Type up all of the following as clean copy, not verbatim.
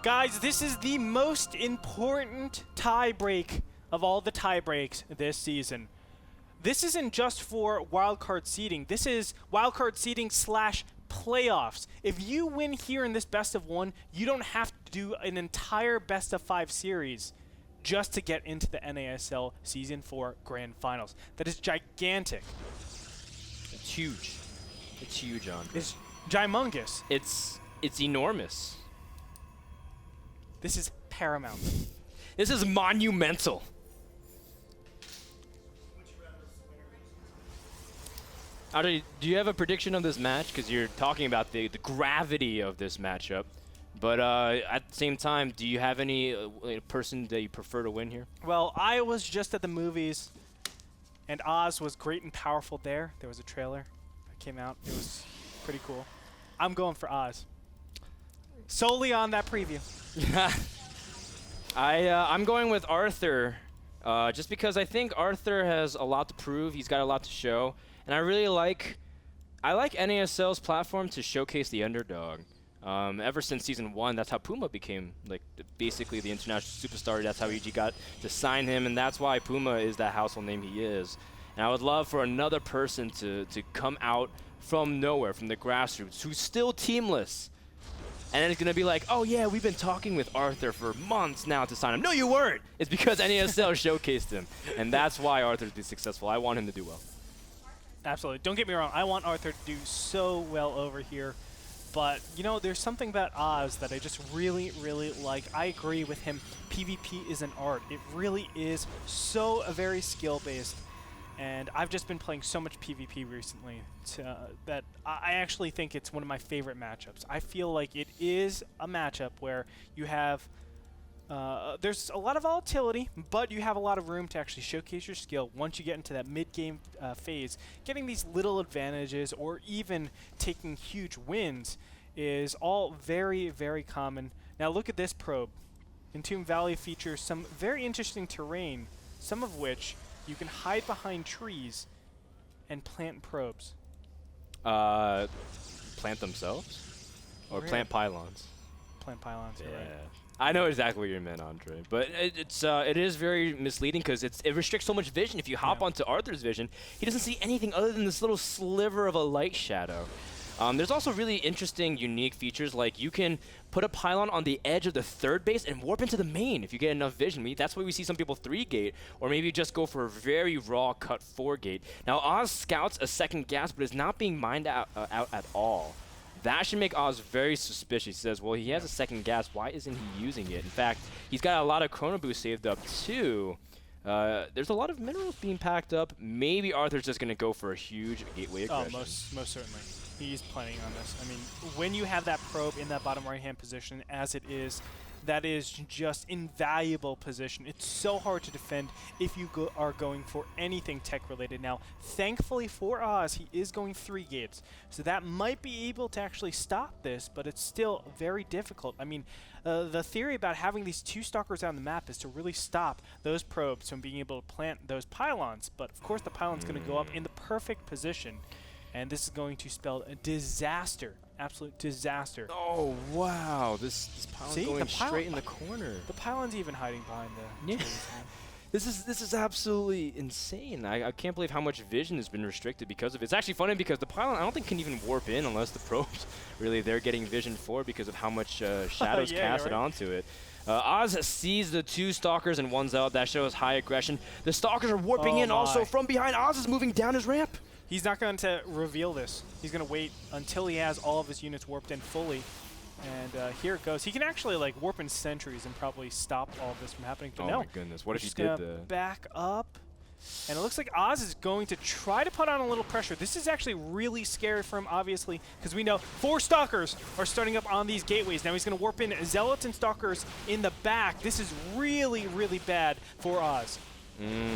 Guys, this is the most important tie break of all the tie breaks this season. This isn't just for wildcard seeding. This is wildcard seeding / playoffs. If you win here in this best of 1, you don't have to do an entire best of 5 series just to get into the NASL Season 4 Grand Finals. That is gigantic. It's huge. It's huge, Andre. It's gymongous. It's enormous. This is paramount. This is monumental. Andre, do you have a prediction of this match? Because you're talking about the gravity of this matchup. But at the same time, do you have any person that you prefer to win here? Well, I was just at the movies, and Oz was great and powerful there. There was a trailer that came out. It was pretty cool. I'm going for Oz. Solely on that preview. I'm going with Arthur, just because I think Arthur has a lot to prove. He's got a lot to show, and I like NASL's platform to showcase the underdog. Ever since Season 1, that's how Puma became basically the international superstar. That's how EG got to sign him, and that's why Puma is that household name he is. And I would love for another person to come out from nowhere, from the grassroots, who's still teamless. And then it's going to be like, oh, yeah, we've been talking with Arthur for months now to sign him. No, you weren't. It's because NASL showcased him. And that's why Arthur's been successful. I want him to do well. Absolutely. Don't get me wrong. I want Arthur to do so well over here. But, you know, there's something about Oz that I just really, really like. I agree with him. PvP is an art. It really is so very skill-based. And I've just been playing so much PvP recently that I actually think it's one of my favorite matchups. I feel like it is a matchup where you have there's a lot of volatility, but you have a lot of room to actually showcase your skill once you get into that mid-game phase. Getting these little advantages or even taking huge wins is all very, very common. Now look at this probe. Entombed Valley features some very interesting terrain, some of which you can hide behind trees and plant probes. Plant themselves? Or plant pylons? Plant pylons, yeah. Right. I know exactly what you meant, Andre. But it is very misleading because it restricts so much vision. If you hop onto Arthur's vision, he doesn't see anything other than this little sliver of a light shadow. There's also really interesting, unique features, like you can put a pylon on the edge of the third base and warp into the main if you get enough vision. That's why we see some people 3-gate, or maybe just go for a very raw cut 4-gate. Now, Oz scouts a second gas, but is not being mined out at all. That should make Oz very suspicious. He says, well, he has a second gas. Why isn't he using it? In fact, he's got a lot of Chrono Boost saved up, too. There's a lot of minerals being packed up. Maybe Arthur's just going to go for a huge gateway aggression. Oh, most certainly. He's planning on this. I mean, when you have that probe in that bottom right-hand position, as it is, that is just invaluable position. It's so hard to defend if you are going for anything tech-related. Now, thankfully for Oz, he is going 3 gates, so that might be able to actually stop this, but it's still very difficult. I mean, the theory about having these 2 stalkers on the map is to really stop those probes from being able to plant those pylons, but of course the pylon's going to go up in the perfect position. And this is going to spell a disaster, absolute disaster. Oh, wow. This pylon's going straight in the corner. The pylon's even hiding behind the trees, man. This is absolutely insane. I can't believe how much vision has been restricted because of it. It's actually funny because the pylon I don't think can even warp in unless the probes really they're getting vision for because of how much shadows casted onto it. Oz sees the 2 stalkers and 1 zealot. That shows high aggression. The stalkers are warping in also from behind. Oz is moving down his ramp. He's not going to reveal this. He's going to wait until he has all of his units warped in fully. And here it goes. He can actually warp in sentries and probably stop all of this from happening. But no. Oh my goodness. What if he did that? Back up. And it looks like Oz is going to try to put on a little pressure. This is actually really scary for him, obviously, because we know 4 stalkers are starting up on these gateways. Now he's going to warp in zealots and stalkers in the back. This is really, really bad for Oz.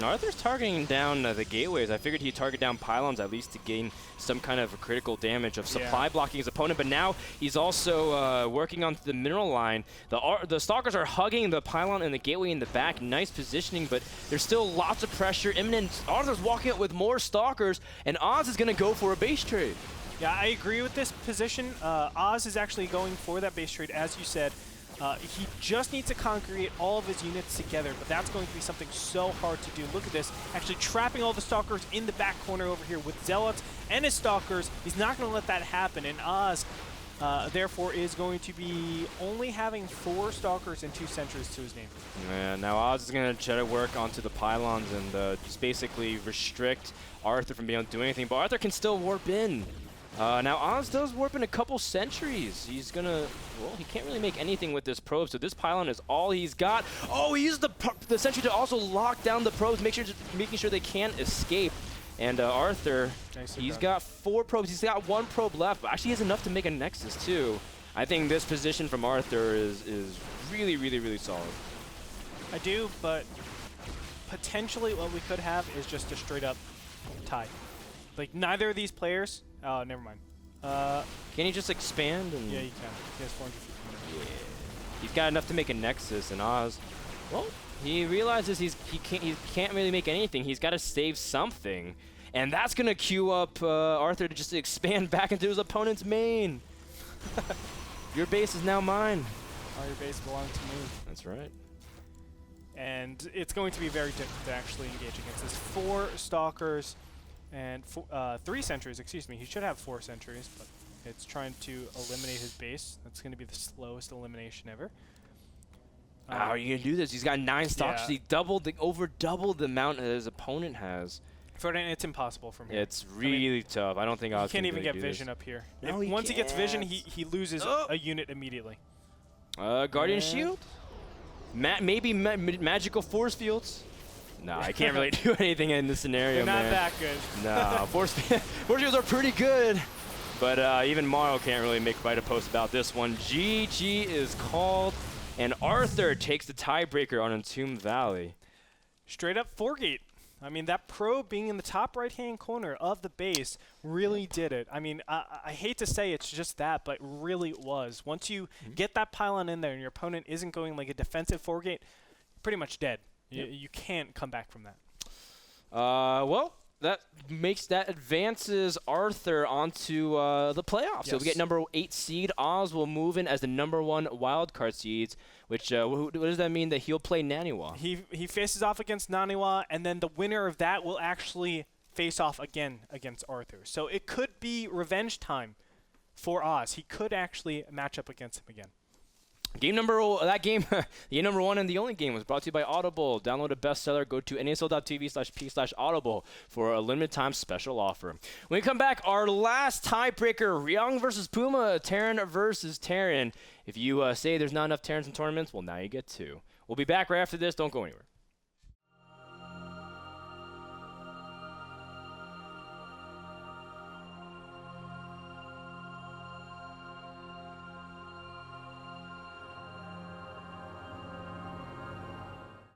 Arthur's targeting down the gateways. I figured he'd target down pylons at least to gain some kind of critical damage of supply blocking his opponent, but now he's also working on the mineral line. The stalkers are hugging the pylon and the gateway in the back. Nice positioning, but there's still lots of pressure. Imminent. Arthur's walking up with more stalkers, and Oz is going to go for a base trade. Yeah, I agree with this position. Oz is actually going for that base trade, as you said. He just needs to congregate all of his units together, but that's going to be something so hard to do. Look at this, actually trapping all the Stalkers in the back corner over here with Zealots and his Stalkers. He's not going to let that happen, and Oz, therefore, is going to be only having 4 Stalkers and 2 Sentries to his name. Yeah, now Oz is going to try to work onto the pylons and just basically restrict Arthur from being able to do anything, but Arthur can still warp in. Now Oz does warp in a couple sentries. He's gonna, well, he can't really make anything with this probe, so this pylon is all he's got. Oh, he used the sentry to also lock down the probes, making sure they can't escape. And Arthur, he's got 4 probes. He's got 1 probe left, but actually he has enough to make a Nexus too. I think this position from Arthur is really, really, really solid. I do, but potentially what we could have is just a straight up tie. Like, neither of these players. Oh, never mind. Can he just expand? And yeah, he can. He has 450. Yeah. He's got enough to make a Nexus, and Oz, well, he realizes he can't really make anything. He's got to save something, and that's gonna queue up Arthur to just expand back into his opponent's main. Your base is now mine. Oh, your base belongs to me. That's right. And it's going to be very difficult to actually engage against this. 4 Stalkers and 3 Sentries, excuse me. He should have 4 Sentries, but it's trying to eliminate his base. That's going to be the slowest elimination ever. How are you going to do this? He's got 9 Stalkers. Yeah. He over doubled the amount that his opponent has. Frodan, it's impossible from here. It's really tough. I don't think Oz can't even really get vision up here. No, once he gets vision, he loses a unit immediately. Guardian Shield? Maybe magical force fields? No, I can't really do anything in this scenario, They're not man. that good. No, force fields are pretty good. But even Mario can't really make quite a post about this one. GG is called, and Arthur takes the tiebreaker on Entombed Valley. Straight up 4-gate. I mean, that probe being in the top right-hand corner of the base really did it. I mean, I hate to say it's just that, but it really was. Once you get that pylon in there and your opponent isn't going like a defensive 4-gate, you're pretty much dead. Yep. You can't come back from that. Well, that advances Arthur onto the playoffs. Yes. So we get number 8 seed. Oz will move in as the number 1 wildcard seeds, which what does that mean? That he'll play Naniwa? He faces off against Naniwa, and then the winner of that will actually face off again against Arthur. So it could be revenge time for Oz. He could actually match up against him again. Game number 1 and the only game was brought to you by Audible. Download a bestseller. Go to nasl.tv/p/audible for a limited time special offer. When we come back, our last tiebreaker: Ryong versus Puma, Terran versus Terran. If you say there's not enough Terrans in tournaments, well, now you get 2. We'll be back right after this. Don't go anywhere.